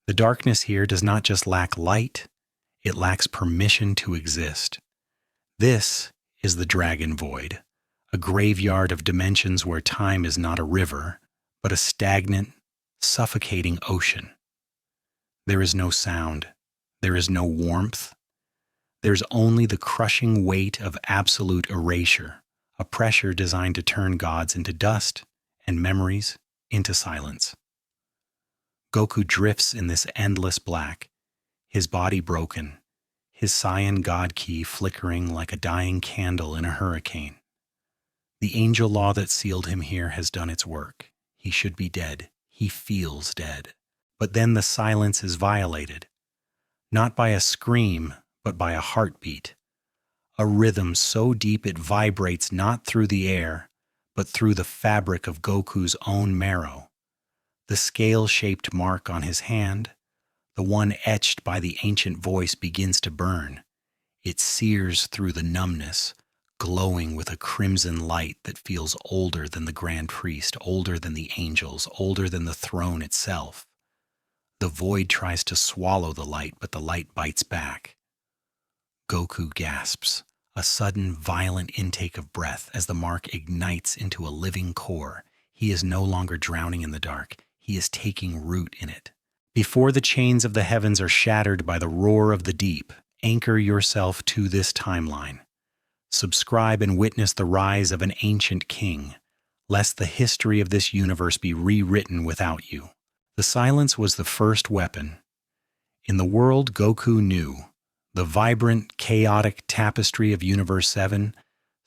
The darkness here does not just lack light, it lacks permission to exist. This is the Dragon Void, a graveyard of dimensions where time is not a river, but a stagnant, suffocating ocean. There is no sound. There is no warmth. There's only the crushing weight of absolute erasure, a pressure designed to turn gods into dust and memories into silence. Goku drifts in this endless black, his body broken, his Saiyan god ki flickering like a dying candle in a hurricane. The angel law that sealed him here has done its work. He should be dead. He feels dead. But then the silence is violated, not by a scream, but by a heartbeat, a rhythm so deep it vibrates not through the air, but through the fabric of Goku's own marrow. The scale-shaped mark on his hand, the one etched by the ancient voice, begins to burn. It sears through the numbness, glowing with a crimson light that feels older than the Grand Priest, older than the angels, older than the throne itself. The void tries to swallow the light, but the light bites back. Goku gasps, a sudden, violent intake of breath as the mark ignites into a living core. He is no longer drowning in the dark. He is taking root in it. Before the chains of the heavens are shattered by the roar of the deep, anchor yourself to this timeline. Subscribe and witness the rise of an ancient king, lest the history of this universe be rewritten without you. The silence was the first weapon. In the world Goku knew, the vibrant, chaotic tapestry of Universe 7,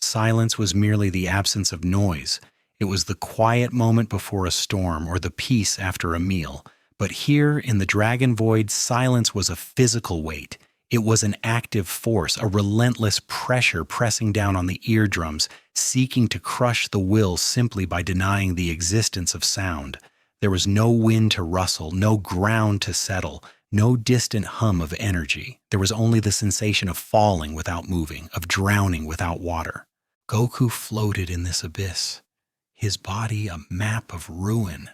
silence was merely the absence of noise. It was the quiet moment before a storm or the peace after a meal. But here in the Dragon Void, silence was a physical weight. It was an active force, a relentless pressure pressing down on the eardrums, seeking to crush the will simply by denying the existence of sound. There was no wind to rustle, no ground to settle, no distant hum of energy. There was only the sensation of falling without moving, of drowning without water. Goku floated in this abyss, his body a map of ruin.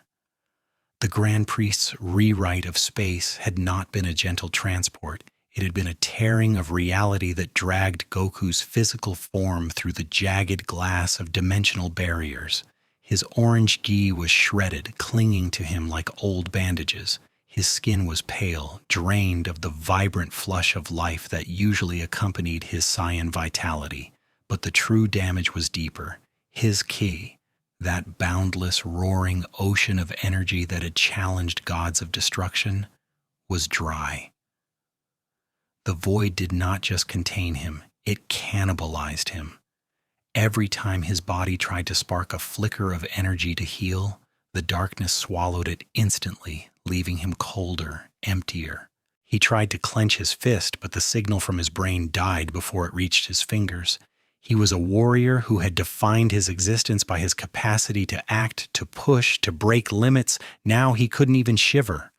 The Grand Priest's rewrite of space had not been a gentle transport. It had been a tearing of reality that dragged Goku's physical form through the jagged glass of dimensional barriers. His orange gi was shredded, clinging to him like old bandages. His skin was pale, drained of the vibrant flush of life that usually accompanied his Saiyan vitality. But the true damage was deeper. His ki, that boundless, roaring ocean of energy that had challenged gods of destruction, was dry. The void did not just contain him, it cannibalized him. Every time his body tried to spark a flicker of energy to heal, the darkness swallowed it instantly, leaving him colder, emptier. He tried to clench his fist, but the signal from his brain died before it reached his fingers. He was a warrior who had defined his existence by his capacity to act, to push, to break limits. Now he couldn't even shiver.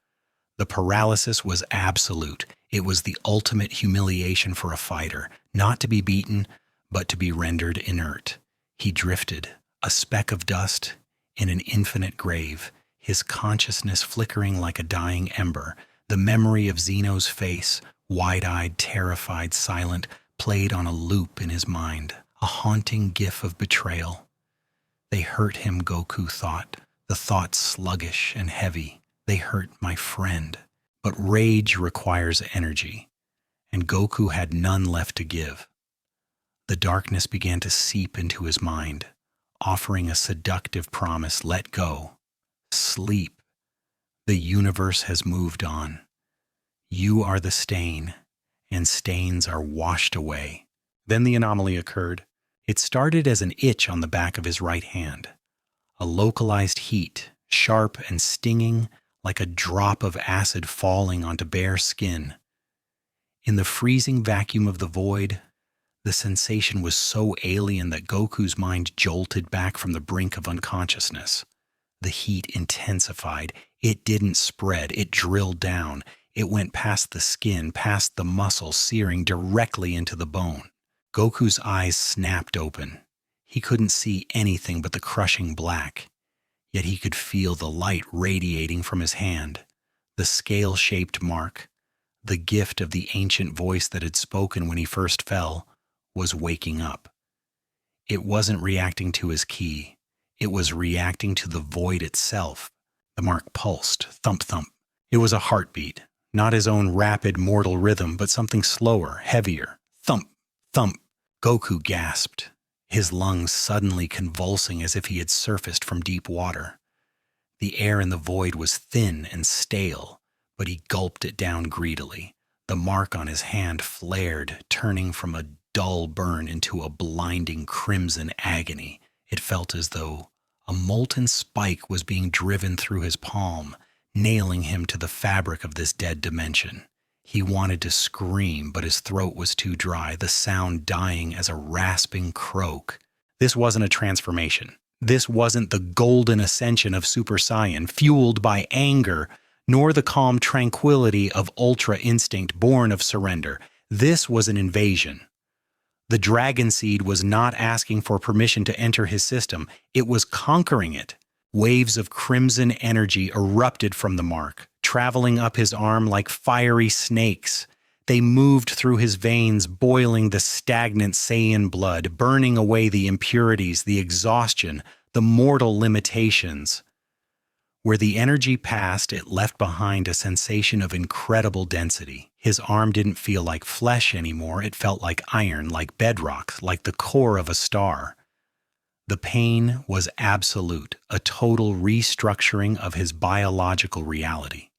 The paralysis was absolute. It was the ultimate humiliation for a fighter, not to be beaten, but to be rendered inert. He drifted, a speck of dust, in an infinite grave, his consciousness flickering like a dying ember. The memory of Zeno's face, wide-eyed, terrified, silent, played on a loop in his mind, a haunting gif of betrayal. They hurt him, Goku thought, the thought sluggish and heavy. They hurt my friend. But rage requires energy, and Goku had none left to give. The darkness began to seep into his mind, offering a seductive promise: let go. Sleep. The universe has moved on. You are the stain, and stains are washed away. Then the anomaly occurred. It started as an itch on the back of his right hand. A localized heat, sharp and stinging, like a drop of acid falling onto bare skin. In the freezing vacuum of the void, the sensation was so alien that Goku's mind jolted back from the brink of unconsciousness. The heat intensified. It didn't spread. It drilled down. It went past the skin, past the muscle, searing directly into the bone. Goku's eyes snapped open. He couldn't see anything but the crushing black. Yet he could feel the light radiating from his hand. The scale-shaped mark, the gift of the ancient voice that had spoken when he first fell, was waking up. It wasn't reacting to his ki. It was reacting to the void itself. The mark pulsed, thump-thump. It was a heartbeat, not his own rapid mortal rhythm, but something slower, heavier. Thump, thump. Goku gasped, his lungs suddenly convulsing as if he had surfaced from deep water. The air in the void was thin and stale, but he gulped it down greedily. The mark on his hand flared, turning from a dull burn into a blinding crimson agony. It felt as though a molten spike was being driven through his palm, nailing him to the fabric of this dead dimension. He wanted to scream, but his throat was too dry, the sound dying as a rasping croak. This wasn't a transformation. This wasn't the golden ascension of Super Saiyan, fueled by anger, nor the calm tranquility of Ultra Instinct born of surrender. This was an invasion. The Dragon Seed was not asking for permission to enter his system. It was conquering it. Waves of crimson energy erupted from the mark, traveling up his arm like fiery snakes. They moved through his veins, boiling the stagnant Saiyan blood, burning away the impurities, the exhaustion, the mortal limitations. Where the energy passed, it left behind a sensation of incredible density. His arm didn't feel like flesh anymore. It felt like iron, like bedrock, like the core of a star. The pain was absolute, a total restructuring of his biological reality.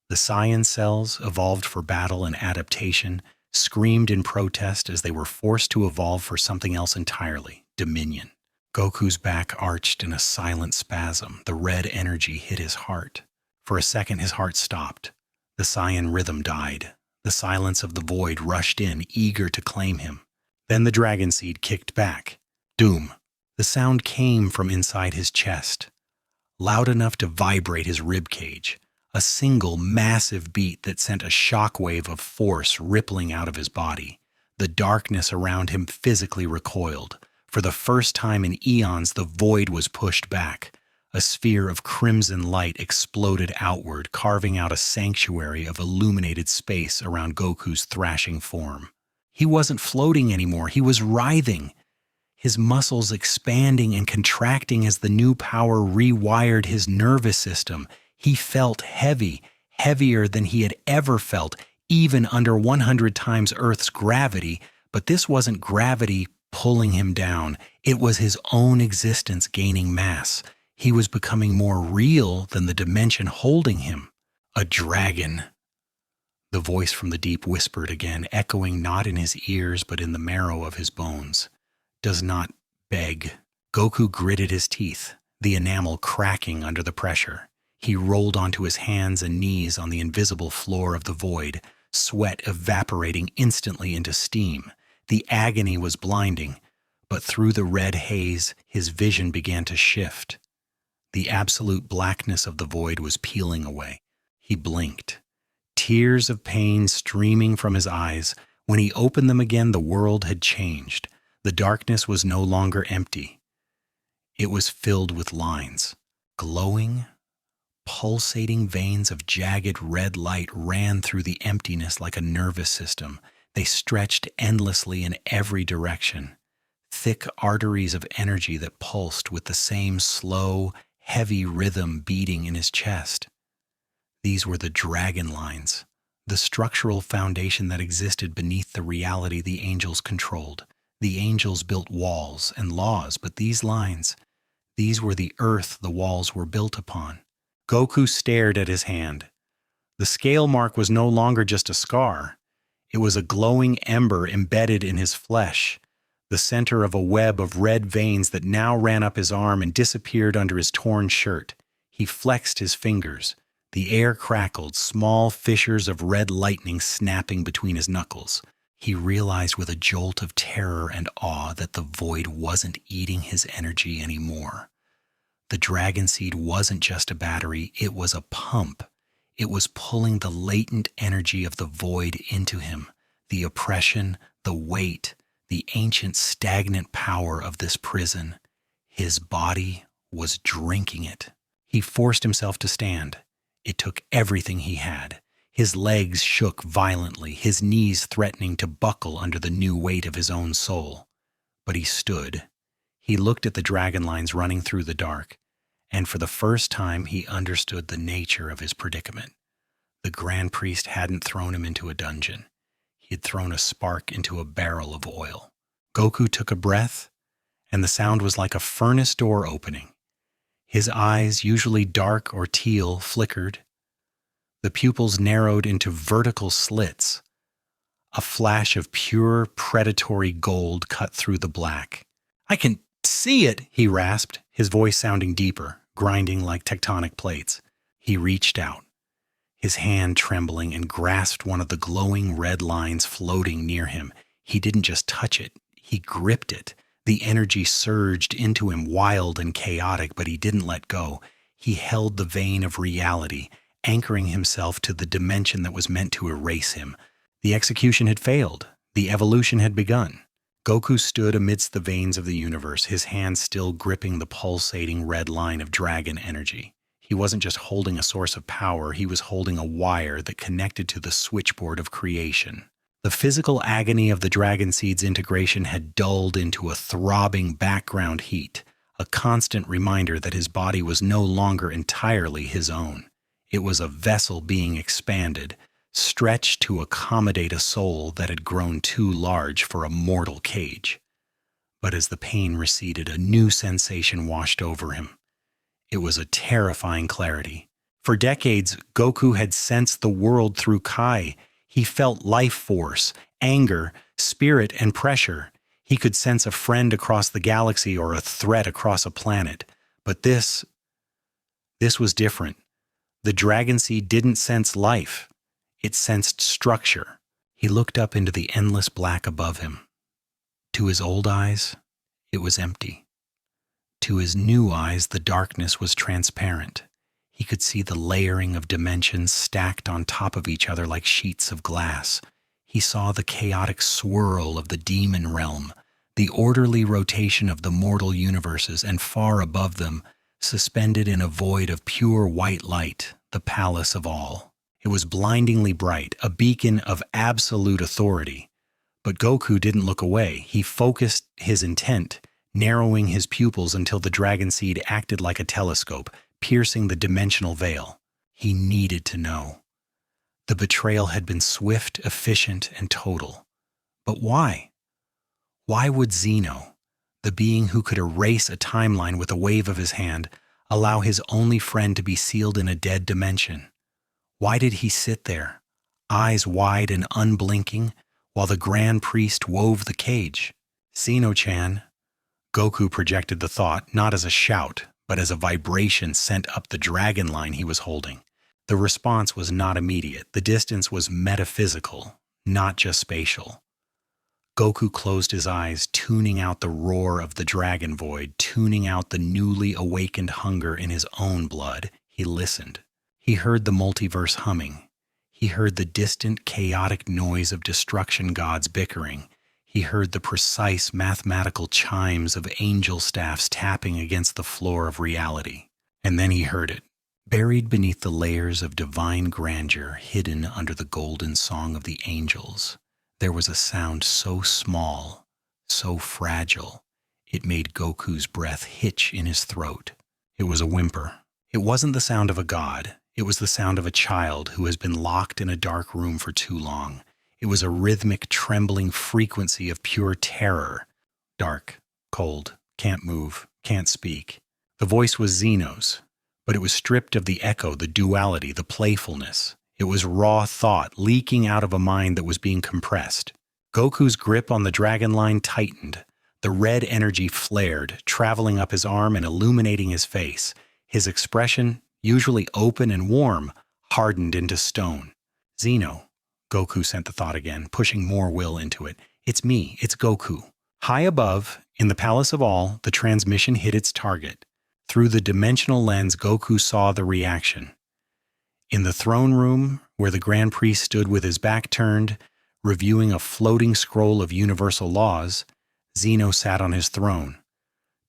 The Saiyan cells, evolved for battle and adaptation, screamed in protest as they were forced to evolve for something else entirely: dominion. Goku's back arched in a silent spasm. The red energy hit his heart. For a second, his heart stopped. The Saiyan rhythm died. The silence of the void rushed in, eager to claim him. Then the Dragon Seed kicked back. Doom. The sound came from inside his chest, loud enough to vibrate his ribcage, a single massive beat that sent a shockwave of force rippling out of his body. The darkness around him physically recoiled. For the first time in eons, the void was pushed back. A sphere of crimson light exploded outward, carving out a sanctuary of illuminated space around Goku's thrashing form. He wasn't floating anymore. He was writhing, his muscles expanding and contracting as the new power rewired his nervous system. He felt heavy, heavier than he had ever felt, even under 100 times Earth's gravity. But this wasn't gravity pulling him down. It was his own existence gaining mass. He was becoming more real than the dimension holding him. A dragon. The voice from the deep whispered again, echoing not in his ears but in the marrow of his bones. Does not beg. Goku gritted his teeth, the enamel cracking under the pressure. He rolled onto his hands and knees on the invisible floor of the void, sweat evaporating instantly into steam. The agony was blinding, but through the red haze, his vision began to shift. The absolute blackness of the void was peeling away. He blinked, tears of pain streaming from his eyes. When he opened them again, the world had changed. The darkness was no longer empty. It was filled with lines. Glowing, pulsating veins of jagged red light ran through the emptiness like a nervous system. They stretched endlessly in every direction. Thick arteries of energy that pulsed with the same slow, heavy rhythm beating in his chest. These were the dragon lines, the structural foundation that existed beneath the reality the angels controlled. The angels built walls and laws, but these lines, these were the earth the walls were built upon. Goku stared at his hand. The scale mark was no longer just a scar. It was a glowing ember embedded in his flesh, the center of a web of red veins that now ran up his arm and disappeared under his torn shirt. He flexed his fingers. The air crackled, small fissures of red lightning snapping between his knuckles. He realized with a jolt of terror and awe that the void wasn't eating his energy anymore. The Dragon Seed wasn't just a battery, it was a pump. It was pulling the latent energy of the void into him, the oppression, the weight, the ancient stagnant power of this prison. His body was drinking it. He forced himself to stand. It took everything he had. His legs shook violently, his knees threatening to buckle under the new weight of his own soul. But he stood. He looked at the dragon lines running through the dark, and for the first time he understood the nature of his predicament. The Grand Priest hadn't thrown him into a dungeon. He had thrown a spark into a barrel of oil. Goku took a breath, and the sound was like a furnace door opening. His eyes, usually dark or teal, flickered. The pupils narrowed into vertical slits. A flash of pure, predatory gold cut through the black. "I can see it," he rasped, his voice sounding deeper, grinding like tectonic plates. He reached out, his hand trembling, and grasped one of the glowing red lines floating near him. He didn't just touch it, he gripped it. The energy surged into him, wild and chaotic, but he didn't let go. He held the vein of reality, anchoring himself to the dimension that was meant to erase him. The execution had failed. The evolution had begun. Goku stood amidst the veins of the universe, his hand still gripping the pulsating red line of dragon energy. He wasn't just holding a source of power, he was holding a wire that connected to the switchboard of creation. The physical agony of the dragon seed's integration had dulled into a throbbing background heat, a constant reminder that his body was no longer entirely his own. It was a vessel being expanded, stretched to accommodate a soul that had grown too large for a mortal cage. But as the pain receded, a new sensation washed over him. It was a terrifying clarity. For decades, Goku had sensed the world through Kai. He felt life force, anger, spirit, and pressure. He could sense a friend across the galaxy or a threat across a planet. But this was different. The dragon seed didn't sense life. It sensed structure. He looked up into the endless black above him. To his old eyes, it was empty. To his new eyes, the darkness was transparent. He could see the layering of dimensions stacked on top of each other like sheets of glass. He saw the chaotic swirl of the demon realm, the orderly rotation of the mortal universes, and far above them, suspended in a void of pure white light, the palace of all. It was blindingly bright, a beacon of absolute authority. But Goku didn't look away. He focused his intent, narrowing his pupils until the dragon seed acted like a telescope, piercing the dimensional veil. He needed to know. The betrayal had been swift, efficient, and total. But why? Why would Zeno, the being who could erase a timeline with a wave of his hand, allow his only friend to be sealed in a dead dimension? Why did he sit there, eyes wide and unblinking, while the Grand Priest wove the cage? Zeno-chan, Goku projected the thought not as a shout, but as a vibration sent up the dragon line he was holding. The response was not immediate. The distance was metaphysical, not just spatial. Goku closed his eyes, tuning out the roar of the dragon void, tuning out the newly awakened hunger in his own blood. He listened. He heard the multiverse humming. He heard the distant, chaotic noise of destruction gods bickering. He heard the precise mathematical chimes of angel staffs tapping against the floor of reality. And then he heard it. Buried beneath the layers of divine grandeur, hidden under the golden song of the angels, there was a sound so small, so fragile, it made Goku's breath hitch in his throat. It was a whimper. It wasn't the sound of a god. It was the sound of a child who has been locked in a dark room for too long. It was a rhythmic, trembling frequency of pure terror. Dark, cold, can't move, can't speak. The voice was Zeno's, but it was stripped of the echo, the duality, the playfulness. It was raw thought leaking out of a mind that was being compressed. Goku's grip on the dragon line tightened. The red energy flared, traveling up his arm and illuminating his face. His expression, usually open and warm, hardened into stone. Zeno, Goku sent the thought again, pushing more will into it. It's me, it's Goku. High above, in the Palace of All, the transmission hit its target. Through the dimensional lens, Goku saw the reaction. In the throne room, where the Grand Priest stood with his back turned, reviewing a floating scroll of universal laws, Zeno sat on his throne.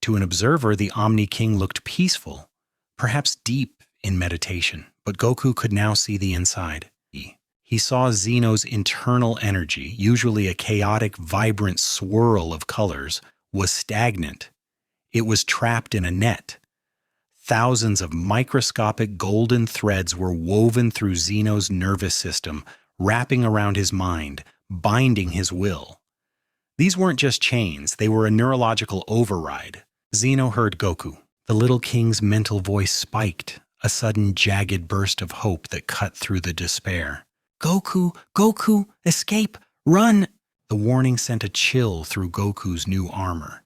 To an observer, the Omni King looked peaceful, perhaps deep in meditation, but Goku could now see the inside. He saw Zeno's internal energy, usually a chaotic, vibrant swirl of colors, was stagnant. It was trapped in a net. Thousands of microscopic golden threads were woven through Zeno's nervous system, wrapping around his mind, binding his will. These weren't just chains, they were a neurological override. Zeno heard Goku. The little king's mental voice spiked, a sudden jagged burst of hope that cut through the despair. "Goku, Goku, escape, run!" The warning sent a chill through Goku's new armor.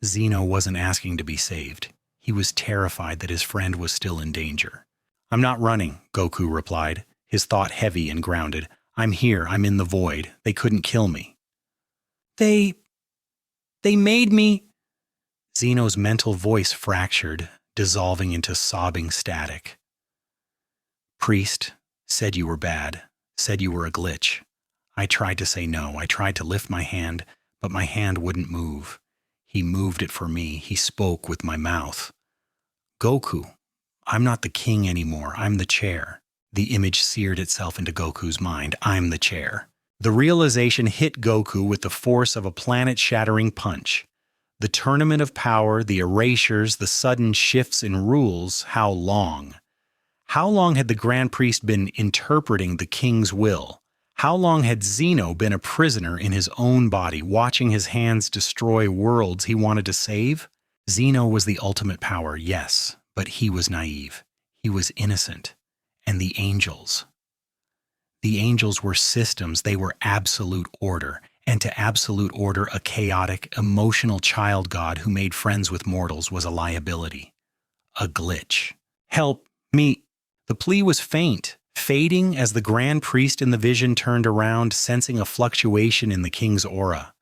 Zeno wasn't asking to be saved. He was terrified that his friend was still in danger. "I'm not running," Goku replied, his thought heavy and grounded. "I'm here, I'm in the void. They couldn't kill me." They made me." Zeno's mental voice fractured, dissolving into sobbing static. "Priest said you were bad, said you were a glitch. I tried to say no. I tried to lift my hand, but my hand wouldn't move. He moved it for me. He spoke with my mouth. Goku, I'm not the king anymore. I'm the chair." The image seared itself into Goku's mind. I'm the chair. The realization hit Goku with the force of a planet-shattering punch. The tournament of power, the erasures, the sudden shifts in rules, how long? How long had the Grand Priest been interpreting the king's will? How long had Zeno been a prisoner in his own body, watching his hands destroy worlds he wanted to save? Zeno was the ultimate power, yes, but he was naive. He was innocent. And the angels. The angels were systems, they were absolute order. And to absolute order, a chaotic, emotional child god who made friends with mortals was a liability. A glitch. "Help me!" The plea was faint, fading as the Grand Priest in the vision turned around, sensing a fluctuation in the king's aura.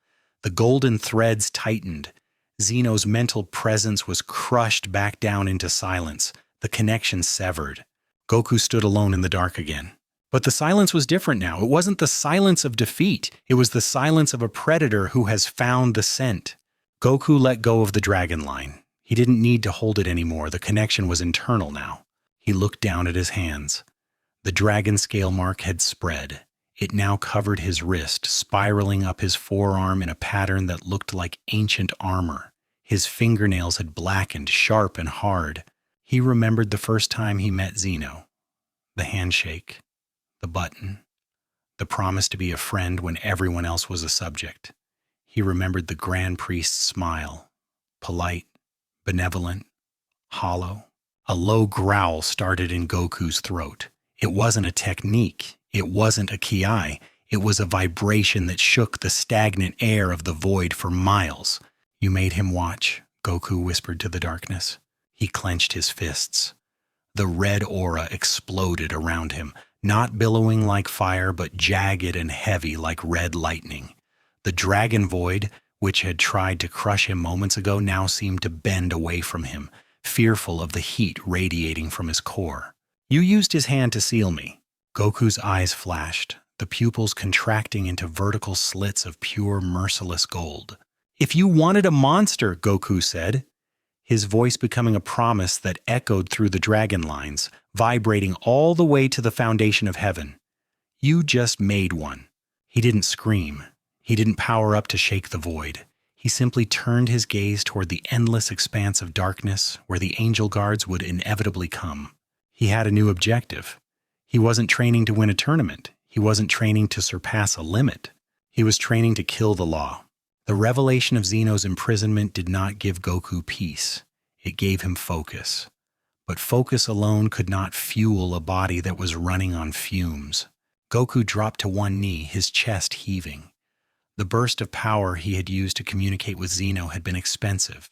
The golden threads tightened. Zeno's mental presence was crushed back down into silence, the connection severed. Goku stood alone in the dark again. But the silence was different now. It wasn't the silence of defeat. It was the silence of a predator who has found the scent. Goku let go of the dragon line. He didn't need to hold it anymore. The connection was internal now. He looked down at his hands. The dragon scale mark had spread. It now covered his wrist, spiraling up his forearm in a pattern that looked like ancient armor. His fingernails had blackened, sharp and hard. He remembered the first time he met Zeno. The handshake, the button, the promise to be a friend when everyone else was a subject. He remembered the Grand Priest's smile, polite, benevolent, hollow. A low growl started in Goku's throat. It wasn't a technique. It wasn't a ki. It was a vibration that shook the stagnant air of the void for miles. "You made him watch," Goku whispered to the darkness. He clenched his fists. The red aura exploded around him, not billowing like fire, but jagged and heavy like red lightning. The dragon void, which had tried to crush him moments ago, now seemed to bend away from him, fearful of the heat radiating from his core. "You used his hand to seal me." Goku's eyes flashed, the pupils contracting into vertical slits of pure, merciless gold. "If you wanted a monster," Goku said, his voice becoming a promise that echoed through the dragon lines, vibrating all the way to the foundation of heaven. "You just made one." He didn't scream. He didn't power up to shake the void. He simply turned his gaze toward the endless expanse of darkness where the angel guards would inevitably come. He had a new objective. He wasn't training to win a tournament. He wasn't training to surpass a limit. He was training to kill the law. The revelation of Zeno's imprisonment did not give Goku peace. It gave him focus. But focus alone could not fuel a body that was running on fumes. Goku dropped to one knee, his chest heaving. The burst of power he had used to communicate with Zeno had been expensive.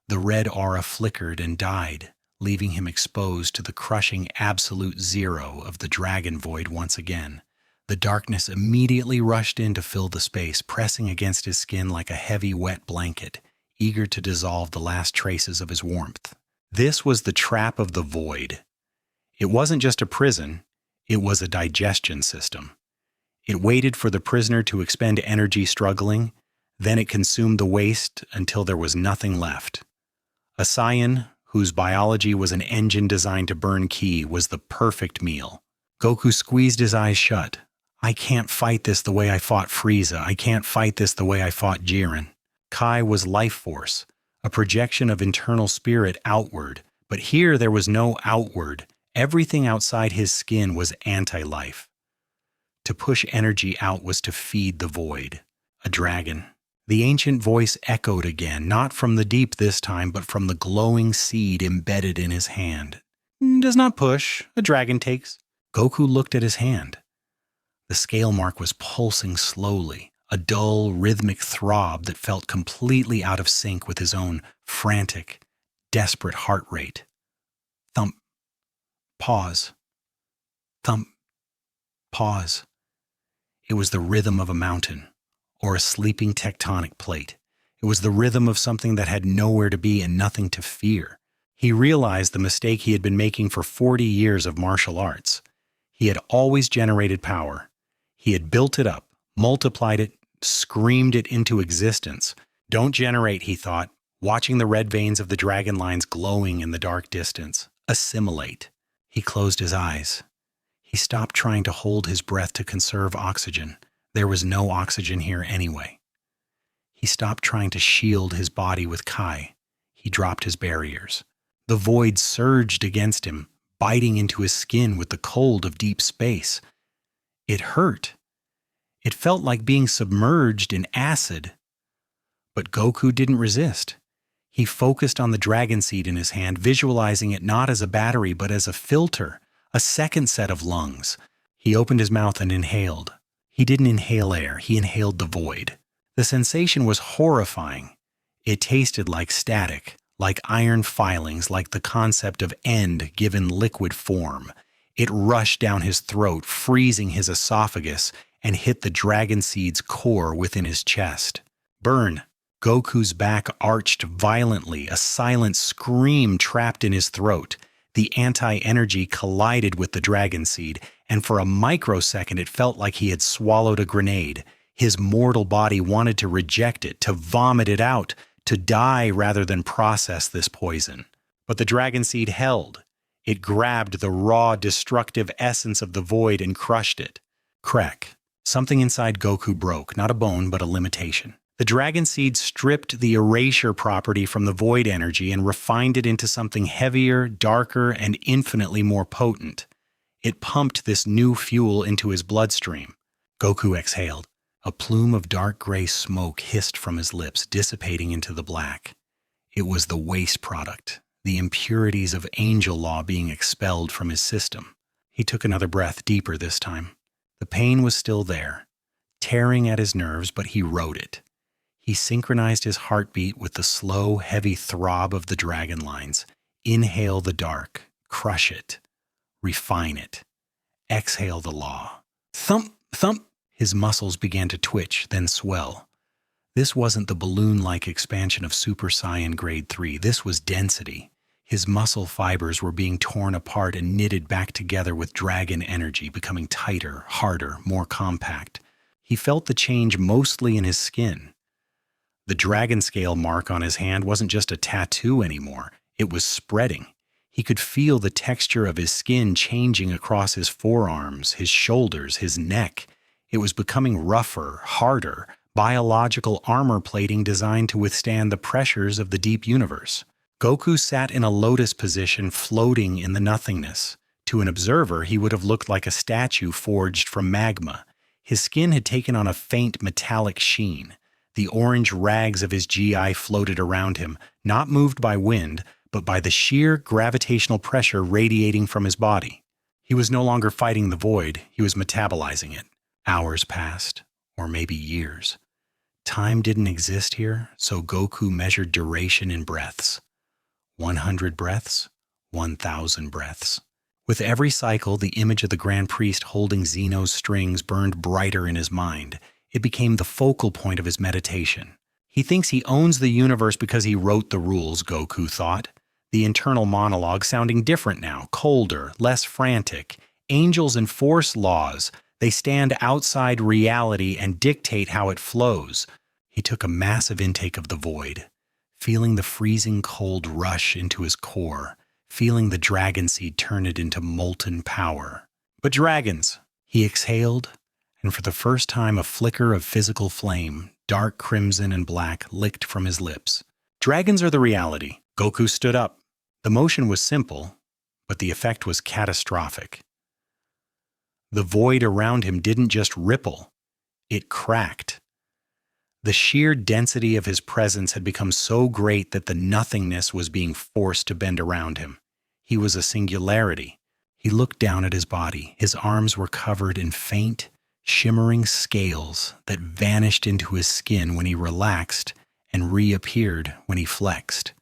The red aura flickered and died, leaving him exposed to the crushing absolute zero of the dragon void once again. The darkness immediately rushed in to fill the space, pressing against his skin like a heavy, wet blanket, eager to dissolve the last traces of his warmth. This was the trap of the void. It wasn't just a prison, it was a digestion system. It waited for the prisoner to expend energy struggling, then it consumed the waste until there was nothing left. A Saiyan, whose biology was an engine designed to burn ki, was the perfect meal. Goku squeezed his eyes shut. I can't fight this the way I fought Frieza. I can't fight this the way I fought Jiren. Kai was life force, a projection of internal spirit outward, but here there was no outward. Everything outside his skin was anti-life. To push energy out was to feed the void. A dragon. The ancient voice echoed again, not from the deep this time, but from the glowing seed embedded in his hand. Does not push, a dragon takes. Goku looked at his hand. The scale mark was pulsing slowly, a dull, rhythmic throb that felt completely out of sync with his own frantic, desperate heart rate. Thump. Pause. Thump. Pause. It was the rhythm of a mountain, or a sleeping tectonic plate. It was the rhythm of something that had nowhere to be and nothing to fear. He realized the mistake he had been making for 40 years of martial arts. He had always generated power. He had built it up, multiplied it, screamed it into existence. Don't generate, he thought, watching the red veins of the dragon lines glowing in the dark distance. Assimilate. He closed his eyes. He stopped trying to hold his breath to conserve oxygen. There was no oxygen here anyway. He stopped trying to shield his body with Kai. He dropped his barriers. The void surged against him, biting into his skin with the cold of deep space. It hurt. It felt like being submerged in acid. But Goku didn't resist. He focused on the dragon seed in his hand, visualizing it not as a battery but as a filter, a second set of lungs. He opened his mouth and inhaled. He didn't inhale air, he inhaled the void. The sensation was horrifying. It tasted like static, like iron filings, like the concept of end given liquid form. It rushed down his throat, freezing his esophagus, and hit the dragon seed's core within his chest. Burn! Goku's back arched violently, a silent scream trapped in his throat. The anti-energy collided with the dragon seed, and for a microsecond it felt like he had swallowed a grenade. His mortal body wanted to reject it, to vomit it out, to die rather than process this poison. But the dragon seed held. It grabbed the raw, destructive essence of the void and crushed it. Crack. Something inside Goku broke, not a bone, but a limitation. The dragon seed stripped the erasure property from the void energy and refined it into something heavier, darker, and infinitely more potent. It pumped this new fuel into his bloodstream. Goku exhaled. A plume of dark gray smoke hissed from his lips, dissipating into the black. It was the waste product, the impurities of angel law being expelled from his system. He took another breath, deeper this time. The pain was still there, tearing at his nerves, but he rode it. He synchronized his heartbeat with the slow, heavy throb of the dragon lines. Inhale the dark, crush it, refine it. Exhale the law. Thump, thump. His muscles began to twitch, then swell. This wasn't the balloon-like expansion of Super Saiyan Grade 3. This was density. His muscle fibers were being torn apart and knitted back together with dragon energy, becoming tighter, harder, more compact. He felt the change mostly in his skin. The dragon scale mark on his hand wasn't just a tattoo anymore. It was spreading. He could feel the texture of his skin changing across his forearms, his shoulders, his neck. It was becoming rougher, harder, biological armor plating designed to withstand the pressures of the deep universe. Goku sat in a lotus position, floating in the nothingness. To an observer, he would have looked like a statue forged from magma. His skin had taken on a faint metallic sheen. The orange rags of his GI floated around him, not moved by wind, but by the sheer gravitational pressure radiating from his body. He was no longer fighting the void, he was metabolizing it. Hours passed, or maybe years. Time didn't exist here, so Goku measured duration in breaths. 100 breaths, 1,000 breaths. With every cycle, the image of the Grand Priest holding Zeno's strings burned brighter in his mind. It became the focal point of his meditation. He thinks he owns the universe because he wrote the rules, Goku thought. The internal monologue sounding different now, colder, less frantic. Angels enforce laws. They stand outside reality and dictate how it flows. He took a massive intake of the void. feeling the freezing cold rush into his core, feeling the dragon seed turn it into molten power. But dragons! He exhaled, and for the first time a flicker of physical flame, dark crimson and black, licked from his lips. Dragons are the reality. Goku stood up. The motion was simple, but the effect was catastrophic. The void around him didn't just ripple, it cracked. The sheer density of his presence had become so great that the nothingness was being forced to bend around him. He was a singularity. He looked down at his body. His arms were covered in faint, shimmering scales that vanished into his skin when he relaxed and reappeared when he flexed.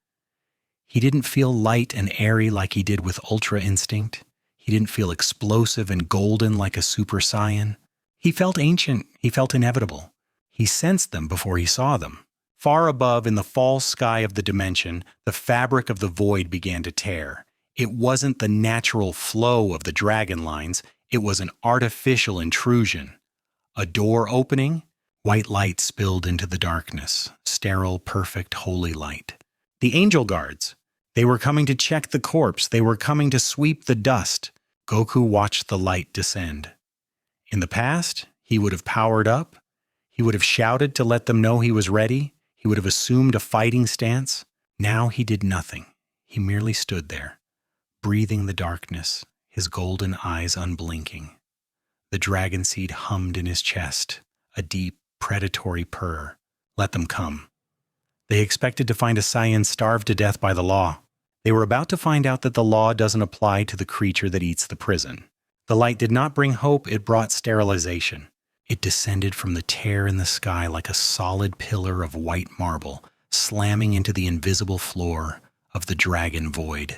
He didn't feel light and airy like he did with Ultra Instinct. He didn't feel explosive and golden like a Super Saiyan. He felt ancient. He felt inevitable. He sensed them before he saw them. Far above, in the false sky of the dimension, the fabric of the void began to tear. It wasn't the natural flow of the dragon lines. It was an artificial intrusion. A door opening, white light spilled into the darkness, sterile, perfect, holy light. The angel guards. They were coming to check the corpse. They were coming to sweep the dust. Goku watched the light descend. In the past, he would have powered up. He would have shouted to let them know he was ready. He would have assumed a fighting stance. Now he did nothing. He merely stood there, breathing the darkness, his golden eyes unblinking. The dragon seed hummed in his chest, a deep, predatory purr. Let them come. They expected to find a Saiyan starved to death by the law. They were about to find out that the law doesn't apply to the creature that eats the prison. The light did not bring hope, it brought sterilization. It descended from the tear in the sky like a solid pillar of white marble, slamming into the invisible floor of the dragon void.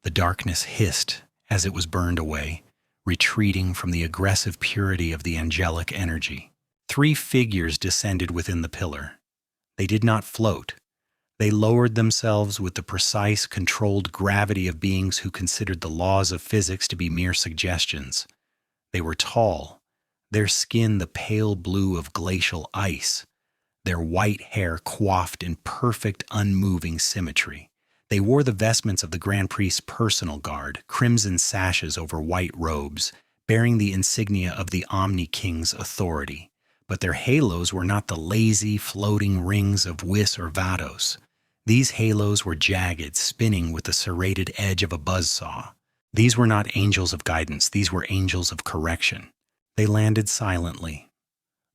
The darkness hissed as it was burned away, retreating from the aggressive purity of the angelic energy. 3 figures descended within the pillar. They did not float. They lowered themselves with the precise, controlled gravity of beings who considered the laws of physics to be mere suggestions. They were tall, their skin the pale blue of glacial ice, their white hair coiffed in perfect, unmoving symmetry. They wore the vestments of the Grand Priest's personal guard, crimson sashes over white robes, bearing the insignia of the Omni King's authority. But their halos were not the lazy, floating rings of Whis or Vados. These halos were jagged, spinning with the serrated edge of a buzzsaw. These were not angels of guidance, these were angels of correction. They landed silently.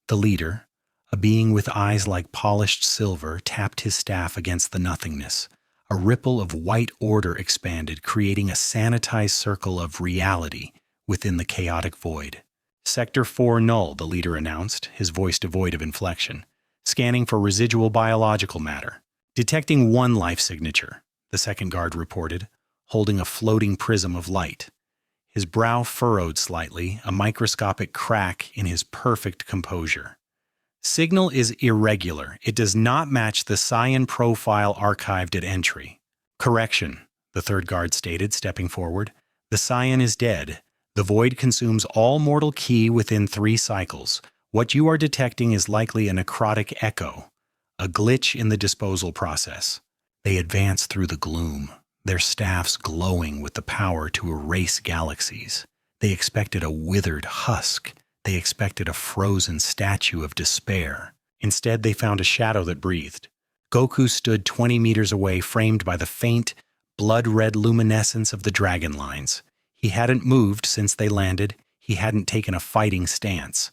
The leader, a being with eyes like polished silver, tapped his staff against the nothingness. A ripple of white order expanded, creating a sanitized circle of reality within the chaotic void. Sector 4 null, the leader announced, his voice devoid of inflection. Scanning for residual biological matter. Detecting 1 life signature, the second guard reported, holding a floating prism of light. His brow furrowed slightly, a microscopic crack in his perfect composure. Signal is irregular. It does not match the Saiyan profile archived at entry. Correction, the third guard stated, stepping forward. The Saiyan is dead. The void consumes all mortal ki within 3 cycles. What you are detecting is likely a necrotic echo, a glitch in the disposal process. They advance through the gloom, their staffs glowing with the power to erase galaxies. They expected a withered husk. They expected a frozen statue of despair. Instead, they found a shadow that breathed. Goku stood 20 meters away, framed by the faint, blood-red luminescence of the dragon lines. He hadn't moved since they landed. He hadn't taken a fighting stance.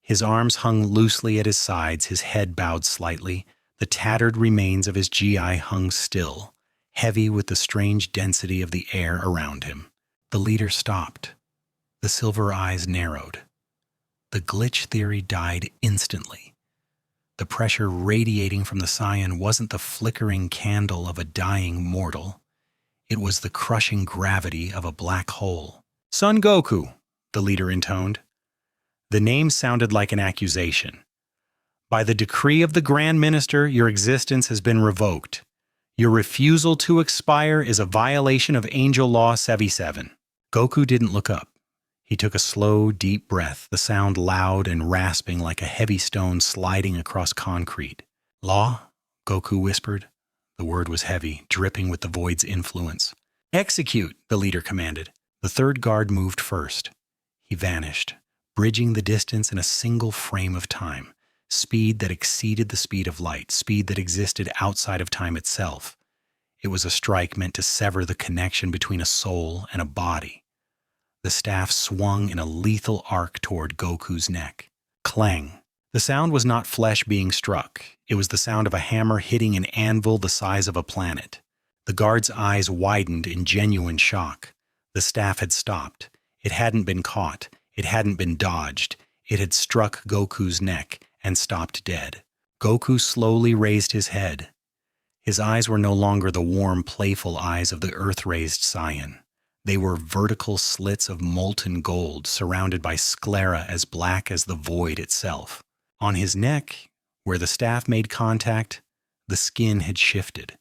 His arms hung loosely at his sides, his head bowed slightly. The tattered remains of his GI hung still, heavy with the strange density of the air around him. The leader stopped. The silver eyes narrowed. The glitch theory died instantly. The pressure radiating from the Saiyan wasn't the flickering candle of a dying mortal. It was the crushing gravity of a black hole. "Son Goku," the leader intoned. The name sounded like an accusation. "By the decree of the Grand Minister, your existence has been revoked. Your refusal to expire is a violation of Angel Law 77. Goku didn't look up. He took a slow, deep breath, the sound loud and rasping like a heavy stone sliding across concrete. "Law? Goku whispered. The word was heavy, dripping with the void's influence. Execute, the leader commanded. The third guard moved first. He vanished, bridging the distance in a single frame of time, speed that exceeded the speed of light, speed that existed outside of time itself. It was a strike meant to sever the connection between a soul and a body. The staff swung in a lethal arc toward Goku's neck. Clang. The sound was not flesh being struck. It was the sound of a hammer hitting an anvil the size of a planet. The guard's eyes widened in genuine shock. The staff had stopped. It hadn't been caught. It hadn't been dodged. It had struck Goku's neck and stopped dead. Goku slowly raised his head. His eyes were no longer the warm, playful eyes of the earth-raised Saiyan. They were vertical slits of molten gold surrounded by sclera as black as the void itself. On his neck, where the staff made contact, the skin had shifted.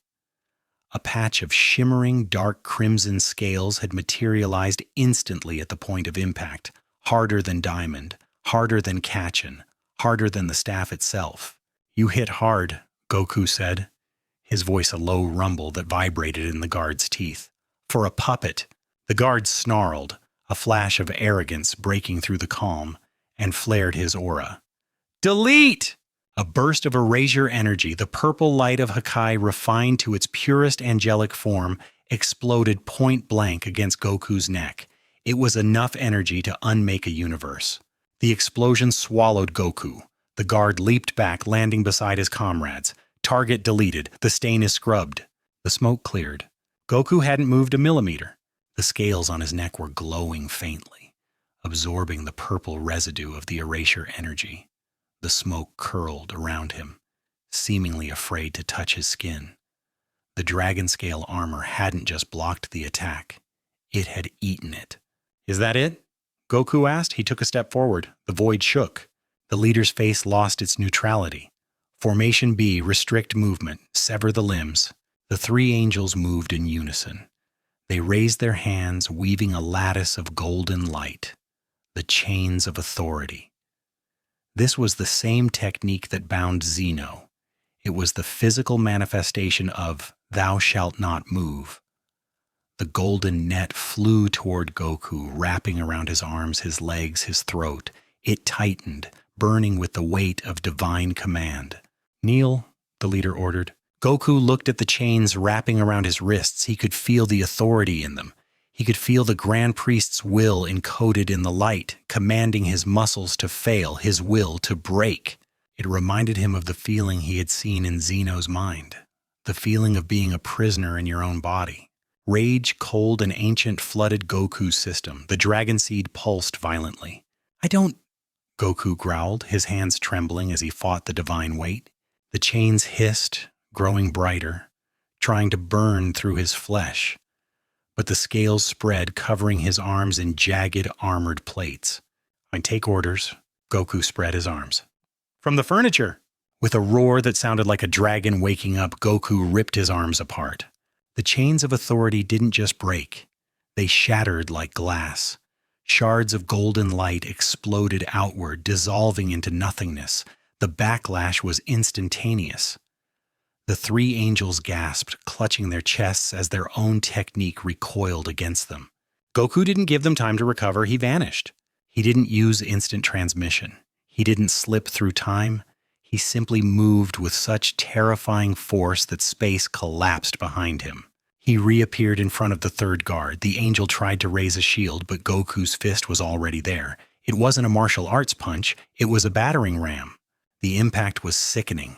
A patch of shimmering dark crimson scales had materialized instantly at the point of impact, harder than diamond, harder than Kachin, harder than the staff itself. "You hit hard," Goku said, his voice a low rumble that vibrated in the guard's teeth. "For a puppet." The guard snarled, a flash of arrogance breaking through the calm, and flared his aura. "Delete!" A burst of erasure energy, the purple light of Hakai refined to its purest angelic form, exploded point blank against Goku's neck. It was enough energy to unmake a universe. The explosion swallowed Goku. The guard leaped back, landing beside his comrades. Target deleted. The stain is scrubbed. The smoke cleared. Goku hadn't moved a millimeter. The scales on his neck were glowing faintly, absorbing the purple residue of the erasure energy. The smoke curled around him, seemingly afraid to touch his skin. The dragon scale armor hadn't just blocked the attack. It had eaten it. "Is that it?" Goku asked. He took a step forward. The void shook. The leader's face lost its neutrality. Formation B, restrict movement, sever the limbs. The three angels moved in unison. They raised their hands, weaving a lattice of golden light, the chains of authority. This was the same technique that bound Zeno. It was the physical manifestation of "thou shalt not move." The golden net flew toward Goku, wrapping around his arms, his legs, his throat. It tightened, burning with the weight of divine command. "Kneel," the leader ordered. Goku looked at the chains wrapping around his wrists. He could feel the authority in them. He could feel the Grand Priest's will encoded in the light, commanding his muscles to fail, his will to break. It reminded him of the feeling he had seen in Zeno's mind, the feeling of being a prisoner in your own body. Rage, cold, and ancient flooded Goku's system. The dragon seed pulsed violently. "I don't," Goku growled, his hands trembling as he fought the divine weight. The chains hissed, growing brighter, trying to burn through his flesh. But the scales spread, covering his arms in jagged, armored plates. "I take orders." Goku spread his arms. "From the furniture!" With a roar that sounded like a dragon waking up, Goku ripped his arms apart. The chains of authority didn't just break. They shattered like glass. Shards of golden light exploded outward, dissolving into nothingness. The backlash was instantaneous. The three angels gasped, clutching their chests as their own technique recoiled against them. Goku didn't give them time to recover. He vanished. He didn't use instant transmission. He didn't slip through time. He simply moved with such terrifying force that space collapsed behind him. He reappeared in front of the third guard. The angel tried to raise a shield, but Goku's fist was already there. It wasn't a martial arts punch. It was a battering ram. The impact was sickening.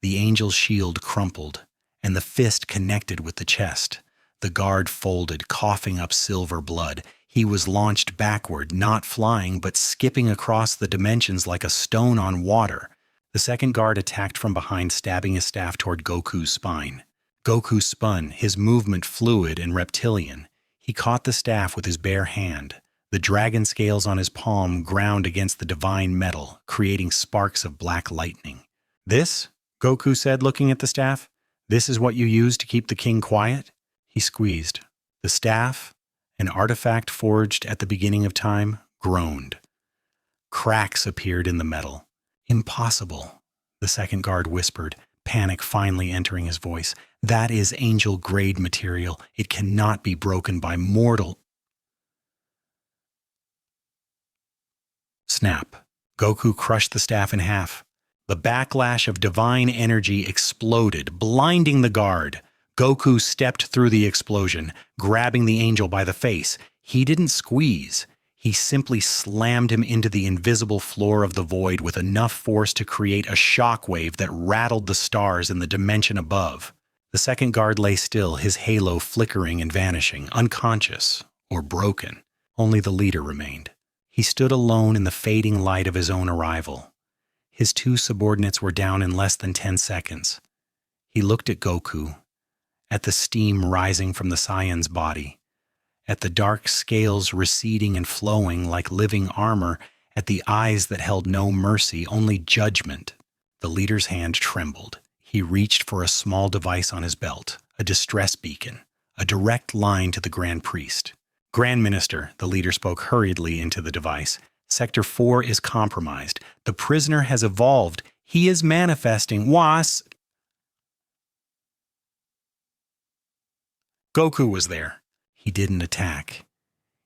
The angel's shield crumpled, and the fist connected with the chest. The guard folded, coughing up silver blood. He was launched backward, not flying, but skipping across the dimensions like a stone on water. The second guard attacked from behind, stabbing his staff toward Goku's spine. Goku spun, his movement fluid and reptilian. He caught the staff with his bare hand. The dragon scales on his palm ground against the divine metal, creating sparks of black lightning. "This?" Goku said, looking at the staff. "This is what you use to keep the king quiet?" He squeezed. The staff, an artifact forged at the beginning of time, groaned. Cracks appeared in the metal. "Impossible," the second guard whispered, panic finally entering his voice. "That is angel-grade material. It cannot be broken by mortal." Snap. Goku crushed the staff in half. The backlash of divine energy exploded, blinding the guard. Goku stepped through the explosion, grabbing the angel by the face. He didn't squeeze. He simply slammed him into the invisible floor of the void with enough force to create a shockwave that rattled the stars in the dimension above. The second guard lay still, his halo flickering and vanishing, unconscious or broken. Only the leader remained. He stood alone in the fading light of his own arrival. His two subordinates were down in less than 10 seconds. He looked at Goku, at the steam rising from the Saiyan's body, at the dark scales receding and flowing like living armor, at the eyes that held no mercy, only judgment. The leader's hand trembled. He reached for a small device on his belt, a distress beacon, a direct line to the Grand Priest. "Grand Minister," the leader spoke hurriedly into the device, "Sector 4 is compromised. The prisoner has evolved. He is manifesting. Was..." Goku was there. He didn't attack.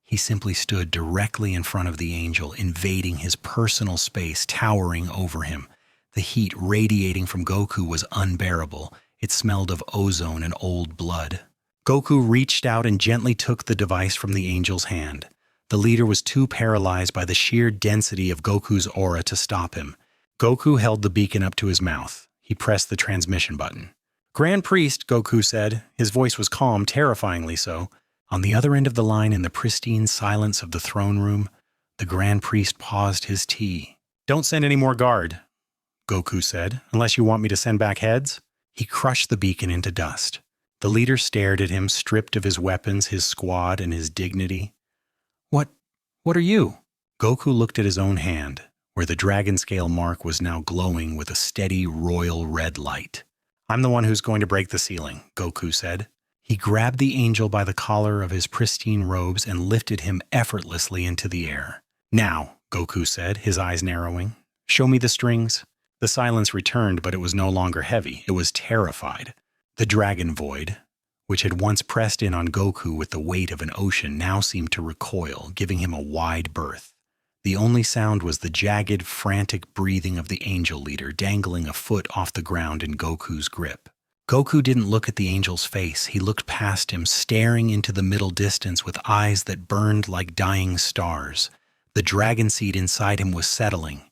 He simply stood directly in front of the angel, invading his personal space, towering over him. The heat radiating from Goku was unbearable. It smelled of ozone and old blood. Goku reached out and gently took the device from the angel's hand. The leader was too paralyzed by the sheer density of Goku's aura to stop him. Goku held the beacon up to his mouth. He pressed the transmission button. "Grand Priest," Goku said. His voice was calm, terrifyingly so. On the other end of the line, in the pristine silence of the throne room, the Grand Priest paused his tea. "Don't send any more guard," Goku said, "unless you want me to send back heads." He crushed the beacon into dust. The leader stared at him, stripped of his weapons, his squad, and his dignity. What are you?" Goku looked at his own hand, where the dragon scale mark was now glowing with a steady royal red light. "I'm the one who's going to break the ceiling," Goku said. He grabbed the angel by the collar of his pristine robes and lifted him effortlessly into the air. "Now," Goku said, his eyes narrowing, "show me the strings." The silence returned, but it was no longer heavy. It was terrified. The dragon void, which had once pressed in on Goku with the weight of an ocean, now seemed to recoil, giving him a wide berth. The only sound was the jagged, frantic breathing of the angel leader, dangling a foot off the ground in Goku's grip. Goku didn't look at the angel's face. He looked past him, staring into the middle distance with eyes that burned like dying stars. The dragon seed inside him was settling,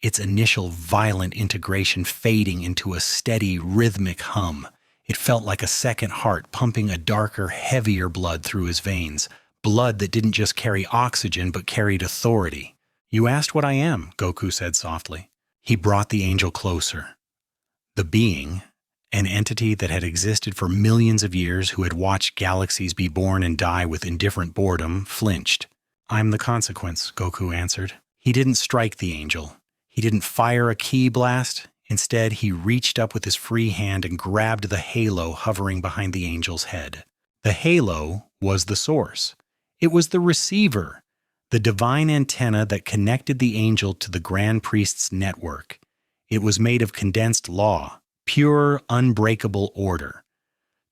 its initial violent integration fading into a steady, rhythmic hum. It felt like a second heart pumping a darker, heavier blood through his veins, blood that didn't just carry oxygen but carried authority. "You asked what I am," Goku said softly. He brought the angel closer. The being, an entity that had existed for millions of years, who had watched galaxies be born and die with indifferent boredom, flinched. "I'm the consequence," Goku answered. He didn't strike the angel. He didn't fire a ki blast. Instead, he reached up with his free hand and grabbed the halo hovering behind the angel's head. The halo was the source. It was the receiver, the divine antenna that connected the angel to the Grand Priest's network. It was made of condensed law, pure, unbreakable order.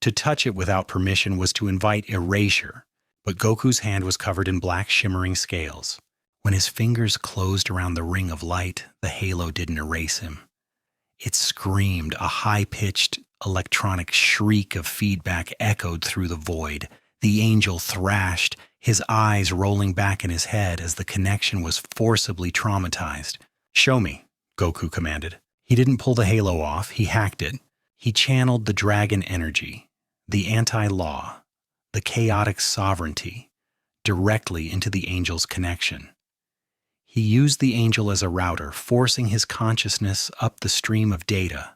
To touch it without permission was to invite erasure, but Goku's hand was covered in black shimmering scales. When his fingers closed around the ring of light, the halo didn't erase him. It screamed. A high-pitched electronic shriek of feedback echoed through the void. The angel thrashed, his eyes rolling back in his head as the connection was forcibly traumatized. "Show me," Goku commanded. He didn't pull the halo off, he hacked it. He channeled the dragon energy, the anti-law, the chaotic sovereignty, directly into the angel's connection. He used the angel as a router, forcing his consciousness up the stream of data,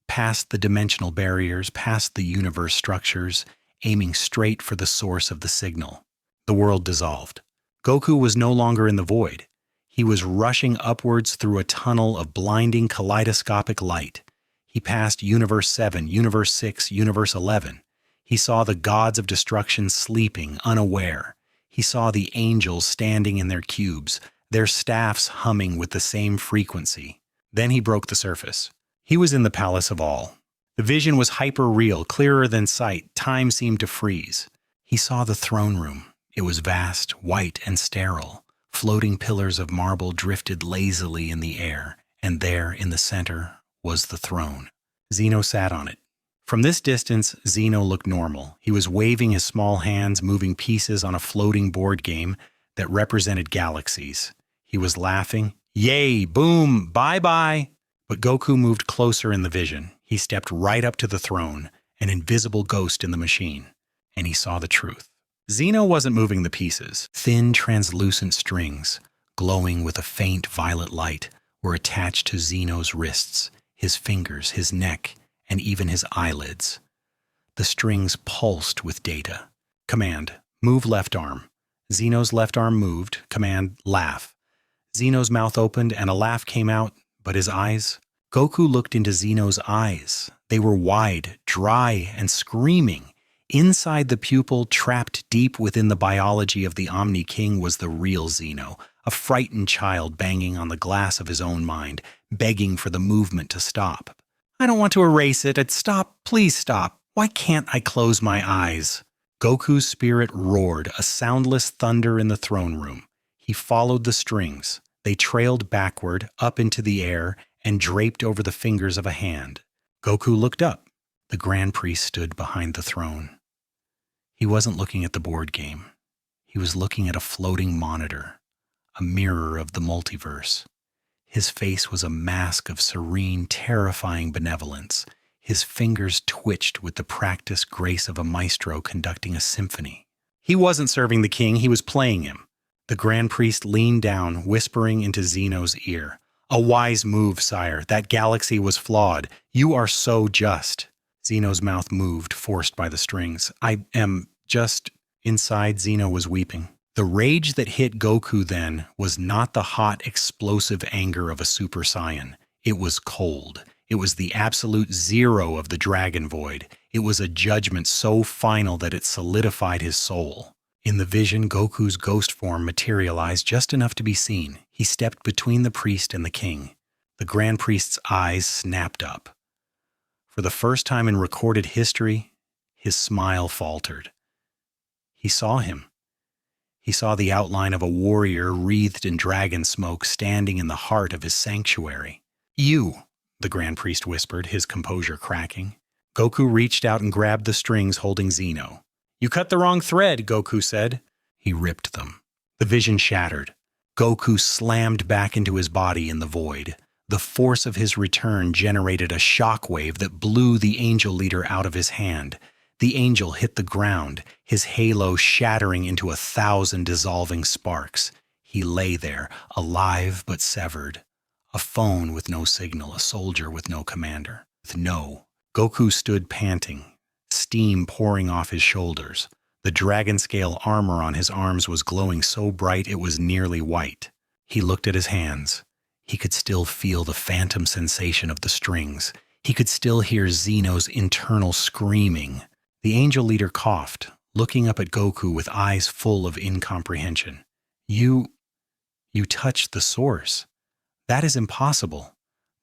past the dimensional barriers, past the universe structures, aiming straight for the source of the signal. The world dissolved. Goku was no longer in the void. He was rushing upwards through a tunnel of blinding kaleidoscopic light. He passed Universe 7, Universe 6, Universe 11. He saw the gods of destruction sleeping, unaware. He saw the angels standing in their cubes, their staffs humming with the same frequency. Then he broke the surface. He was in the palace of all. The vision was hyper-real, clearer than sight. Time seemed to freeze. He saw the throne room. It was vast, white, and sterile. Floating pillars of marble drifted lazily in the air, and there, in the center, was the throne. Zeno sat on it. From this distance, Zeno looked normal. He was waving his small hands, moving pieces on a floating board game that represented galaxies. He was laughing. Yay, boom, bye-bye. But Goku moved closer in the vision. He stepped right up to the throne, an invisible ghost in the machine, and he saw the truth. Zeno wasn't moving the pieces. Thin, translucent strings, glowing with a faint violet light, were attached to Zeno's wrists, his fingers, his neck, and even his eyelids. The strings pulsed with data. Command, move left arm. Zeno's left arm moved. Command, laugh. Zeno's mouth opened and a laugh came out, but his eyes? Goku looked into Zeno's eyes. They were wide, dry, and screaming. Inside the pupil, trapped deep within the biology of the Omni King, was the real Zeno, a frightened child banging on the glass of his own mind, begging for the movement to stop. I don't want to erase it. Stop. Please stop. Why can't I close my eyes? Goku's spirit roared, a soundless thunder in the throne room. He followed the strings. They trailed backward, up into the air, and draped over the fingers of a hand. Goku looked up. The Grand Priest stood behind the throne. He wasn't looking at the board game. He was looking at a floating monitor, a mirror of the multiverse. His face was a mask of serene, terrifying benevolence. His fingers twitched with the practiced grace of a maestro conducting a symphony. He wasn't serving the king, he was playing him. The Grand Priest leaned down, whispering into Zeno's ear. A wise move, sire. That galaxy was flawed. You are so just. Zeno's mouth moved, forced by the strings. I am just... Inside, Zeno was weeping. The rage that hit Goku then was not the hot, explosive anger of a Super Saiyan. It was cold. It was the absolute zero of the Dragon Void. It was a judgment so final that it solidified his soul. In the vision, Goku's ghost form materialized just enough to be seen. He stepped between the priest and the king. The Grand Priest's eyes snapped up. For the first time in recorded history, his smile faltered. He saw him. He saw the outline of a warrior wreathed in dragon smoke standing in the heart of his sanctuary. You, the Grand Priest whispered, his composure cracking. Goku reached out and grabbed the strings holding Zeno. You cut the wrong thread, Goku said. He ripped them. The vision shattered. Goku slammed back into his body in the void. The force of his return generated a shockwave that blew the angel leader out of his hand. The angel hit the ground, his halo shattering into 1,000 dissolving sparks. He lay there, alive but severed. A phone with no signal, a soldier with no commander. No. Goku stood panting, steam pouring off his shoulders. The dragon-scale armor on his arms was glowing so bright it was nearly white. He looked at his hands. He could still feel the phantom sensation of the strings. He could still hear Zeno's internal screaming. The angel leader coughed, looking up at Goku with eyes full of incomprehension. You touched the source. That is impossible.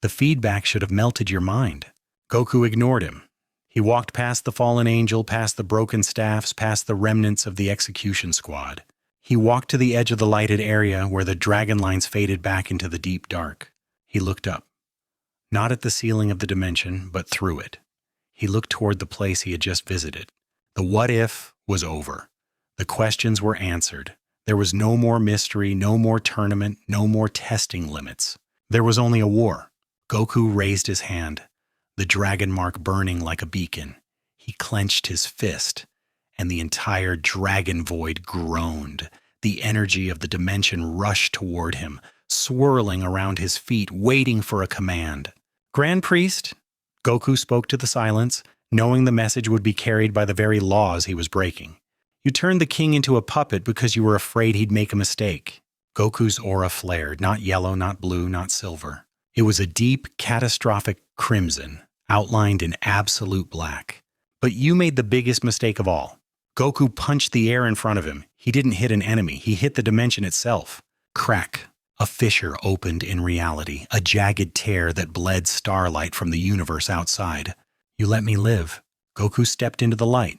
The feedback should have melted your mind. Goku ignored him. He walked past the fallen angel, past the broken staffs, past the remnants of the execution squad. He walked to the edge of the lighted area where the dragon lines faded back into the deep dark. He looked up. Not at the ceiling of the dimension, but through it. He looked toward the place he had just visited. The what if was over. The questions were answered. There was no more mystery, no more tournament, no more testing limits. There was only a war. Goku raised his hand, the dragon mark burning like a beacon. He clenched his fist, and the entire dragon void groaned. The energy of the dimension rushed toward him, swirling around his feet, waiting for a command. Grand Priest, Goku spoke to the silence, knowing the message would be carried by the very laws he was breaking. You turned the king into a puppet because you were afraid he'd make a mistake. Goku's aura flared, not yellow, not blue, not silver. It was a deep, catastrophic crimson, outlined in absolute black. But you made the biggest mistake of all. Goku punched the air in front of him. He didn't hit an enemy. He hit the dimension itself. Crack. A fissure opened in reality, a jagged tear that bled starlight from the universe outside. You let me live. Goku stepped into the light.